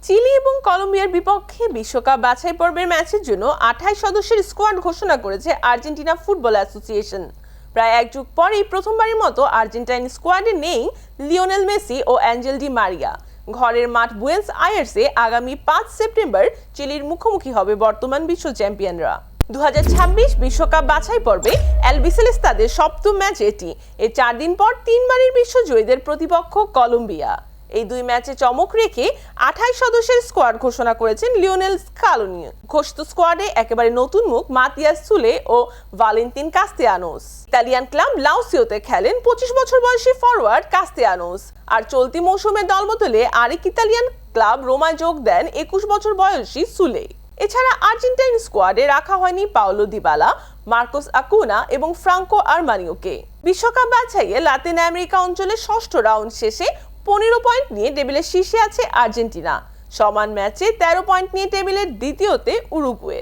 Chilli এবং কলম্বিয়ার বিপক্ষে বিশ্বকাপ বাছাই পর্বের ম্যাচের জন্য 28 সদস্যের স্কোয়াড ঘোষণা করেছে আর্জেন্টিনা ফুটবল অ্যাসোসিয়েশন। প্রায় এক যুগ পরেই প্রথমবারের মতো আর্জেন্টাইন স্কোয়াডে নেই লিওনেল মেসি ও অ্যাঞ্জেল ডি মারিয়া। ঘরের মাঠ বুয়েন্স আয়ার্সে আগামী 5 সেপ্টেম্বর চিলির মুখোমুখি হবে বর্তমান বিশ্ব চ্যাম্পিয়নরা। 2026 বিশ্বকাপ বাছাই পর্বে অ্যালবিসেলেস্তাদের সপ্তম ম্যাচ এটি। এর 4 দিন পর তিনবারের বিশ্বজয়ীদের প্রতিপক্ষ কলম্বিয়া। এই দুই ম্যাচে চমক রেখে 28 সদস্যের স্কোয়াড ঘোষণা করেছেন লিওনেল স্কালোনি। ঘোষিত স্কোয়াডে একেবারে নতুন মুখ মাতিয়াস সুলে ও ভালেন্তিন কাস্তেয়ানোস। ইতালিয়ান ক্লাব লাউসিওতে খেলেন 25 বছর বয়সী ফরওয়ার্ড কাস্তেয়ানোস। আর চলতি মৌসুমে দলবদলে আরেক ইতালিয়ান ক্লাব রোমায় যোগ দেন 21 বছর বয়সী সুলে। এছাড়া আর্জেন্টাইন স্কোয়াডে রাখা হয়নি পাওলো দিবালা, মার্কোস আকুনা এবং ফ্রাঙ্কো আরমানিওকে। বিশ্বকাপ বাছাইয়ে লাতিন আমেরিকা অঞ্চলের ষষ্ঠ রাউন্ড শেষে 15 পয়েন্ট নিয়ে টেবিলের শীর্ষে আছে আর্জেন্টিনা। সমান ম্যাচে 13 পয়েন্ট নিয়ে টেবিলের দ্বিতীয়তে উরুগুয়ে।